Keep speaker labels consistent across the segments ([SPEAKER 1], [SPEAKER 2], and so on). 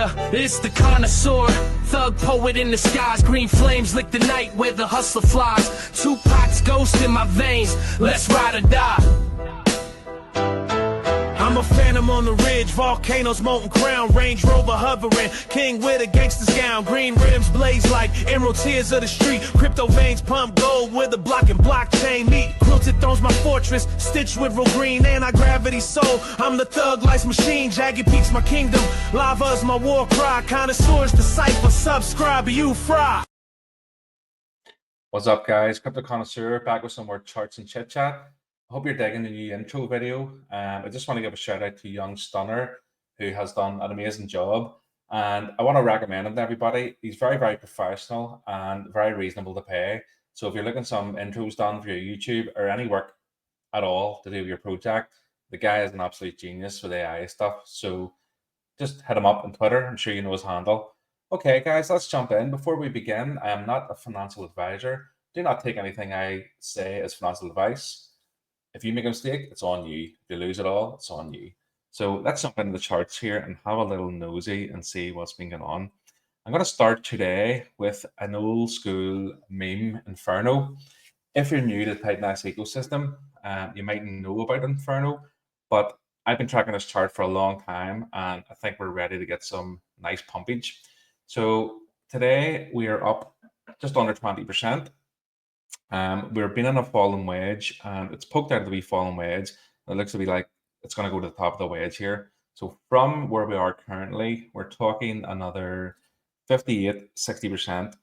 [SPEAKER 1] Yeah, it's the connoisseur. Thug poet in the skies. Green flames lick the night where the hustler flies. Tupac's ghost in my veins. Let's ride or die.
[SPEAKER 2] I'm a phantom on the ridge, volcanoes, molten crown, Range Rover hovering, king with a gangster's gown, green rims blaze like emerald tears of the street, crypto veins pump gold with a block and blockchain meet, quilted thrones my fortress, stitched with real green anti-gravity soul, I'm the thug life machine, jagged peaks my kingdom, lava's my war cry, connoisseurs decipher, subscribe, you fry.
[SPEAKER 3] What's up, guys? Crypto Connoisseur back with some more charts and chit chat. I hope you're digging the new intro video. I just want to give a shout out to Young Stunner, who has done an amazing job. And I want to recommend him to everybody. He's very, very professional and very reasonable to pay. So if you're looking some intros done for your YouTube or any work at all to do with your project, the guy is an absolute genius with AI stuff. So just hit him up on Twitter. I'm sure you know his handle. Okay, guys, let's jump in. Before we begin, I am not a financial advisor. Do not take anything I say as financial advice. If you make a mistake, it's on you. If you lose it all, it's on you. So let's jump into the charts here and have a little nosy and see what's been going on. I'm going to start today with an old school meme, Inferno. If you're new to the TitanX ecosystem, you might know about Inferno, but I've been tracking this chart for a long time and I think we're ready to get some nice pumpage. So today we are up just under 20%. We're been in a fallen wedge and it's poked out of the wee fallen wedge. It looks to be like it's going to go to the top of the wedge here. So from where we are currently, we're talking another 58, 60%.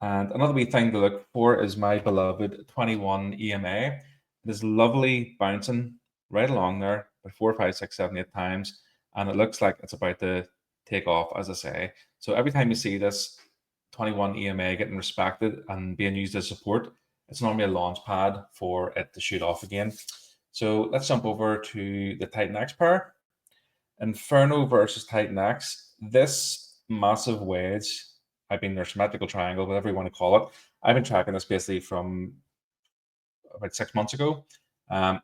[SPEAKER 3] And another wee thing to look for is my beloved 21 EMA. It is lovely bouncing right along there by 4, 5, 6, 7, 8 times. And it looks like it's about to take off, as I say. So every time you see this 21 EMA getting respected and being used as support, it's normally a launch pad for it to shoot off again. So let's jump over to the TitanX pair. Inferno versus TitanX. This massive wedge, their symmetrical triangle, whatever you want to call it. I've been tracking this basically from about 6 months ago.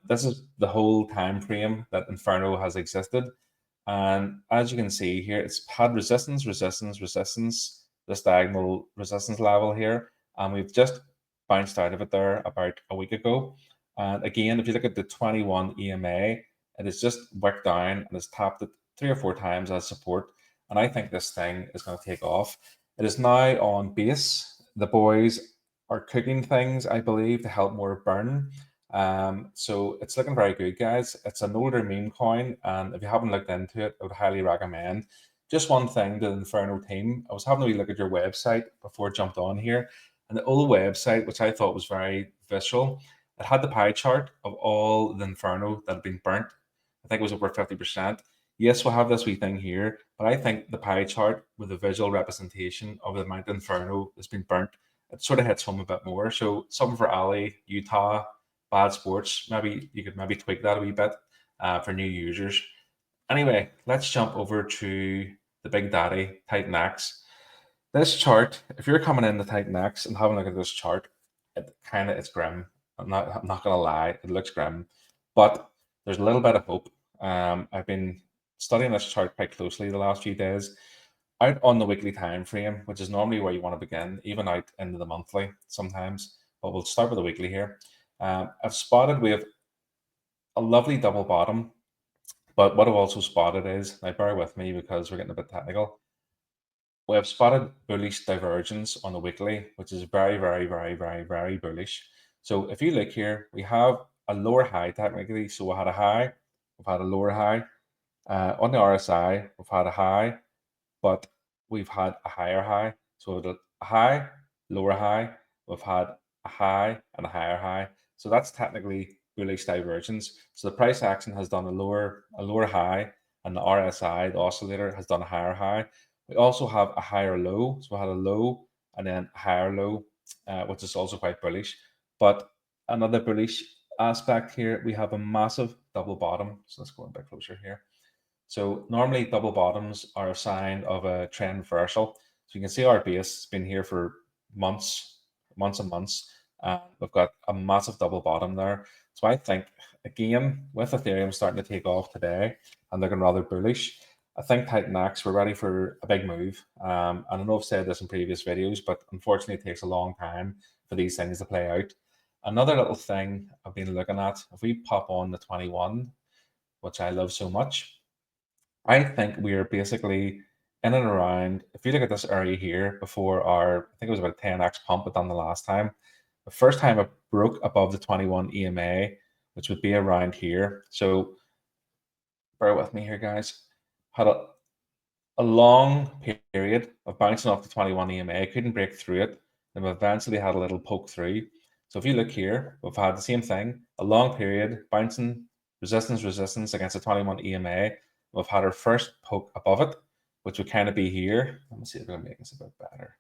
[SPEAKER 3] This is the whole time frame that Inferno has existed. And as you can see here, it's had resistance, resistance, resistance, this diagonal resistance level here. And we've just bounced out of it there about a week ago. And again, if you look at the 21 EMA, it is just wicked down and has tapped it 3 or 4 times as support. And I think this thing is going to take off. It is now on base. The boys are cooking things, I believe, to help more burn. So it's looking very good, guys. It's an older meme coin, and if you haven't looked into it, I would highly recommend. Just one thing to the Inferno team. I was having a wee look at your website before I jumped on here. And the old website, which I thought was very visual, it had the pie chart of all the Inferno that had been burnt. I think it was over 50%. Yes, we'll have this wee thing here, but I think the pie chart with the visual representation of the amount of Inferno that's been burnt, it sort of hits home a bit more. So something for Ali, Utah, Bad Sports, maybe you could maybe tweak that a wee bit for new users. Anyway, let's jump over to the big daddy, TitanX. This chart, if you're coming in the TitanX and having a look at this chart, it's grim. I'm not gonna lie, it looks grim, but there's a little bit of hope. I've been studying this chart quite closely the last few days, out on the weekly time frame, which is normally where you want to begin, even out into the monthly sometimes. But we'll start with the weekly here. I've spotted we have a lovely double bottom, but what I've also spotted is, now bear with me because we're getting a bit technical. We have spotted bullish divergence on the weekly, which is very, very, very, very, very bullish. So if you look here, we have a lower high technically. So we had a high, we've had a lower high. On the RSI, we've had a high, but we've had a higher high. So the high, lower high, we've had a high and a higher high. So that's technically bullish divergence. So the price action has done a lower high, and the RSI, the oscillator, has done a higher high. We also have a higher low. So we had a low and then a higher low, which is also quite bullish. But another bullish aspect here, we have a massive double bottom. So let's go a bit closer here. So normally double bottoms are a sign of a trend reversal. So you can see our base has been here for months and months. We've got a massive double bottom there. So I think, again, with Ethereum starting to take off today and looking rather bullish, I think TitanX, we're ready for a big move. And I know I've said this in previous videos, but unfortunately it takes a long time for these things to play out. Another little thing I've been looking at, if we pop on the 21, which I love so much, I think we are basically in and around, if you look at this area here before our, I think it was about 10x pump done the last time. The first time it broke above the 21 EMA, which would be around here. So bear with me here, guys. Had a long period of bouncing off the 21 EMA, couldn't break through it, then we eventually had a little poke through. So if you look here, we've had the same thing, a long period, bouncing resistance against the 21 EMA. We've had our first poke above it, which would kind of be here. Let me see if I can make this a bit better.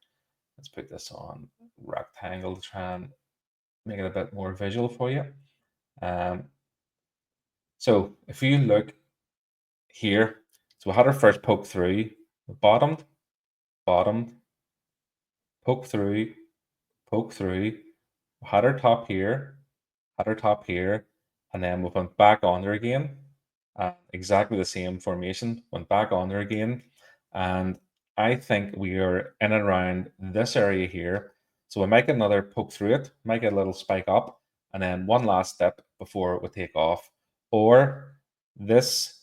[SPEAKER 3] Let's put this on rectangle to try and make it a bit more visual for you. So if you look here, so we had our first poke through, bottomed, poke through, we had our top here, and then we went back on there again. Exactly the same formation, went back on there again. And I think we are in and around this area here. So we might get another poke through it, might get a little spike up, and then one last dip before it would take off. Or this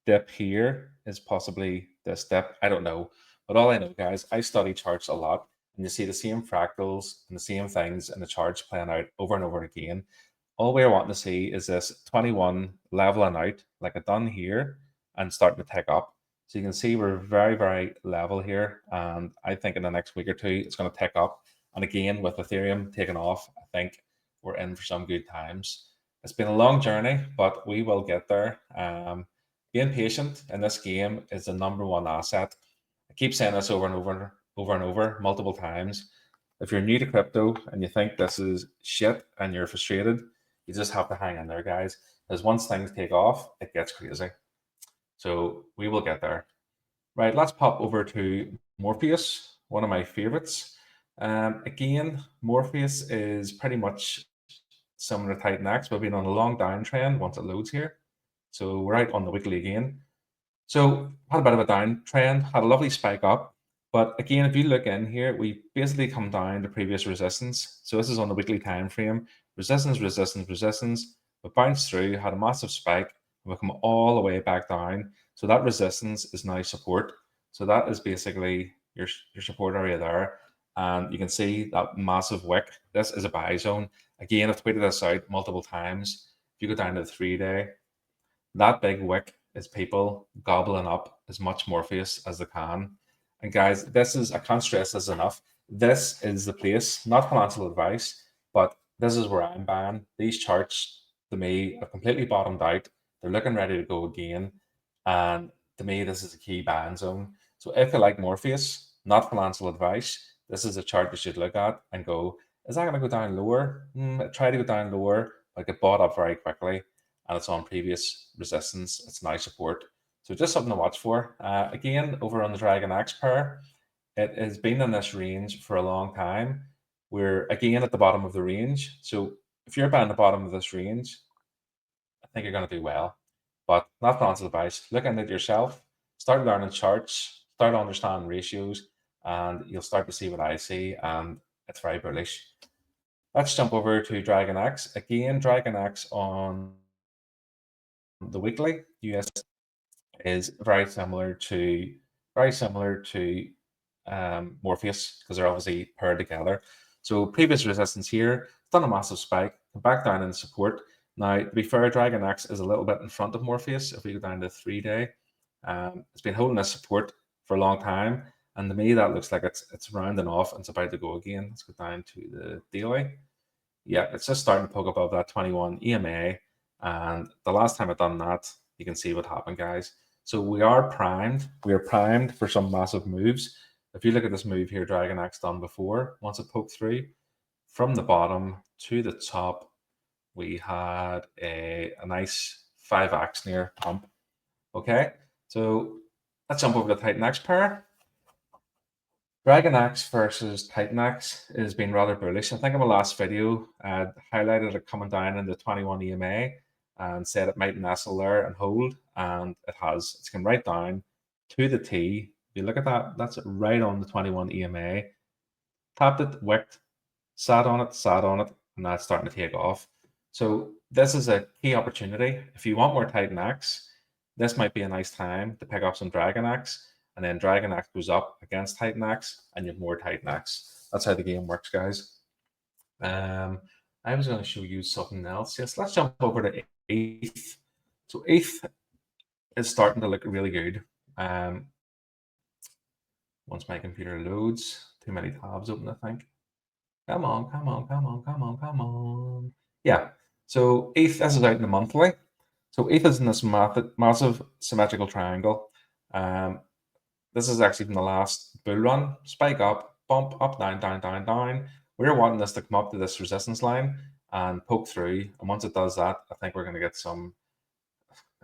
[SPEAKER 3] dip here is possibly this dip. I don't know. But all I know, guys, I study charts a lot, and you see the same fractals and the same things in the charts playing out over and over again. All we're wanting to see is this 21 leveling out like I've done here and starting to tick up. So you can see we're very, very level here. And I think in the next week or two, it's going to tick up. And again, with Ethereum taking off, I think we're in for some good times. It's been a long journey, but we will get there. Being patient in this game is the #1 asset. I keep saying this over and over, multiple times. If you're new to crypto and you think this is shit and you're frustrated, you just have to hang in there, guys. Because once things take off, it gets crazy. So we will get there. Right, let's pop over to Morpheus, one of my favorites. Again, Morpheus is pretty much similar to TitanX. We've been on a long downtrend once it loads here. So we're out on the weekly again. So had a bit of a downtrend, had a lovely spike up. But again, if you look in here, we basically come down to previous resistance. So this is on the weekly time frame. Resistance. We bounced through, had a massive spike, and we come all the way back down. So that resistance is now support. So that is basically your support area there. And you can see that massive wick. This is a buy zone. Again, I've tweeted this out multiple times. If you go down to the 3-day, that big wick is people gobbling up as much Morpheus as they can. And guys, this is, I can't stress this enough. This is the place, not financial advice, but this is where I'm buying. These charts, to me, have completely bottomed out. They're looking ready to go again. And to me, this is a key buying zone. So if you like Morpheus, not financial advice, this is a chart you should look at and go, is that going to go down lower? Try to go down lower, but get bought up very quickly. And it's on previous resistance. It's now support. So just something to watch for. Again, over on the DragonX pair, it has been in this range for a long time. We're again at the bottom of the range. So if you're buying the bottom of this range, I think you're going to do well. But not financial advice. Look into it yourself. Start learning charts. Start understanding ratios. And you'll start to see what I see. And it's very bullish. Let's jump over to DragonX. Again, DragonX on the weekly US is very similar to Morpheus because they're obviously paired together. So previous resistance here, done a massive spike, back down in support. Now, to be fair, DragonX is a little bit in front of Morpheus. If we go down to 3-day, it's been holding this support for a long time, and to me that looks like it's rounding off and it's about to go again. Let's go down to the daily. Yeah, it's just starting to poke above that 21 EMA. And the last time I've done that, you can see what happened, guys. So we are primed. We are primed for some massive moves. If you look at this move here, DragonX done before, once it poked through, from the bottom to the top, we had a nice 5x near pump. Okay, so let's jump over to TitanX pair. DragonX versus TitanX has been rather bullish. I think in my last video, I highlighted it coming down in the 21 EMA and said it might nestle there and hold, and it has. It's come right down, to the T. You look at that, that's right on the 21 EMA. Tapped it, wicked, sat on it, and that's starting to take off. So this is a key opportunity. If you want more TitanX, this might be a nice time to pick up some DragonX, and then DragonX goes up against TitanX, and you have more TitanX. That's how the game works, guys. I was going to show you something else. Yes, let's jump over to ETH. So ETH is starting to look really good. Once my computer loads, too many tabs open, I think. Come on, come on, come on, come on, come on. Yeah, so ETH, this is out in the monthly. So ETH is in this massive symmetrical triangle. This is actually from the last bull run. Spike up, bump, up, down, down, down, down. We're wanting this to come up to this resistance line and poke through. And once it does that, I think we're going to get some,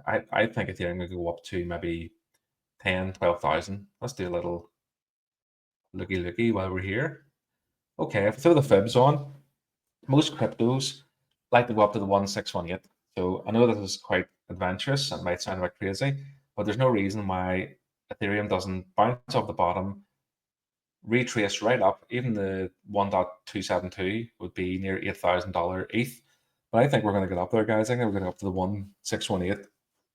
[SPEAKER 3] I think Ethereum will go up to maybe 10, 12,000. Let's do a little looky while we're here. Okay, if we throw the fibs on, most cryptos like to go up to the 1618. So I know this is quite adventurous and might sound a bit crazy, but there's no reason why Ethereum doesn't bounce off the bottom, retrace right up. Even the 1.272 would be near $8,000 ETH. But I think we're going to get up there, guys. I think we're going to go up to the 1618.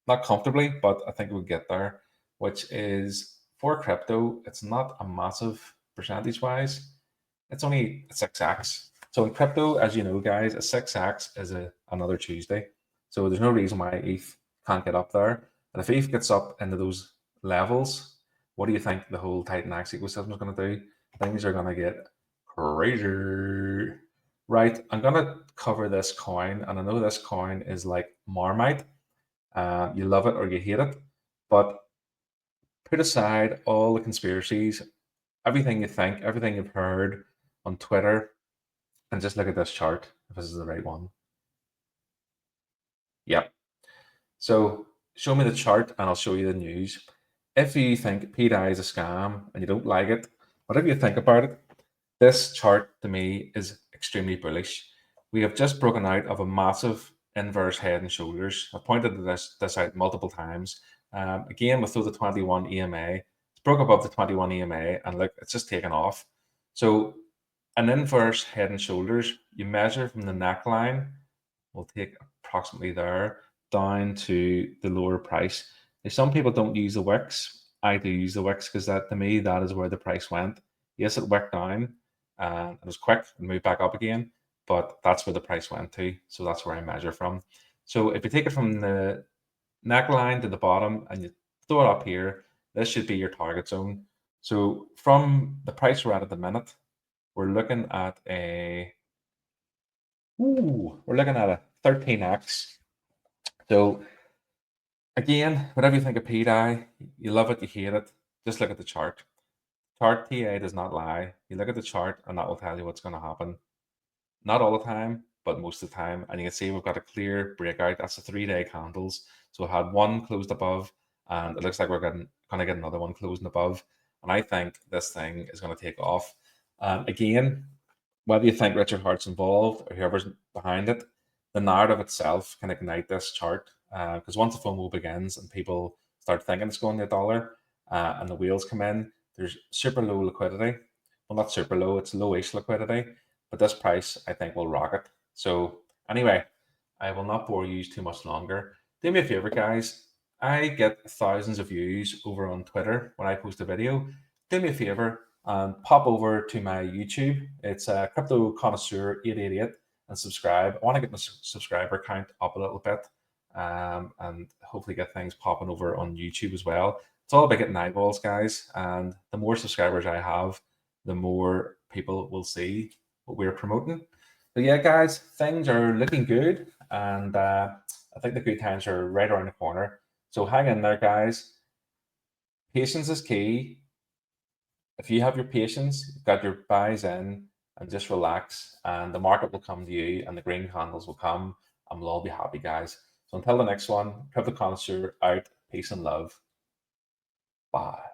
[SPEAKER 3] Not comfortably, but I think we'll get there, which is for crypto, it's not a massive percentage-wise. It's only a 6x. So in crypto, as you know, guys, a 6x is another Tuesday. So there's no reason why ETH can't get up there. And if ETH gets up into those levels, what do you think the whole TitanX ecosystem is going to do? Things are going to get crazy. Right, I'm going to cover this coin, and I know this coin is like Marmite. You love it or you hate it, but put aside all the conspiracies, everything you think, everything you've heard on Twitter, and just look at this chart, if this is the right one. Yep. So show me the chart and I'll show you the news. If you think Pdai is a scam and you don't like it, whatever you think about it, this chart to me is extremely bullish. We have just broken out of a massive inverse head and shoulders. I've pointed this out multiple times. Again, with the 21 EMA, it's broke above the 21 EMA and look, it's just taken off. So an inverse head and shoulders, you measure from the neckline, we'll take approximately there, down to the lower price. If some people don't use the wicks, I do use the wicks because that to me, that is where the price went. Yes, it wicked down and it was quick and moved back up again, but that's where the price went to. So that's where I measure from. So if you take it from the neckline to the bottom and you throw it up here, this should be your target zone. So from the price we're at the minute, we're looking at a 13x. So again, whatever you think of Pdai, you love it, you hate it, just look at the chart. Chart TA does not lie. You look at the chart and that will tell you what's going to happen. Not all the time, but most of the time. And you can see we've got a clear breakout. That's the 3-day candles. So we had one closed above and it looks like we're going to get another one closing above. And I think this thing is going to take off. Again, whether you think Richard Hart's involved or whoever's behind it, the narrative itself can ignite this chart. Because once the FOMO begins and people start thinking it's going to $1 and the wheels come in, there's super low liquidity. Well, not super low, it's lowish liquidity. But this price, I think, will rocket. So anyway, I will not bore you too much longer. Do me a favor, guys. I get thousands of views over on Twitter when I post a video. Do me a favor and pop over to my YouTube. It's Crypto Connoisseur 888 and subscribe. I want to get my subscriber count up a little bit and hopefully get things popping over on YouTube as well. It's all about getting eyeballs, guys. And the more subscribers I have, the more people will see what we're promoting. But yeah, guys, things are looking good. And I think the good times are right around the corner. So hang in there, guys. Patience is key. If you have your patience, you've got your buys in, and just relax, and the market will come to you, and the green candles will come, and we'll all be happy, guys. So until the next one, Crypto Connoisseur out. Peace and love. Bye.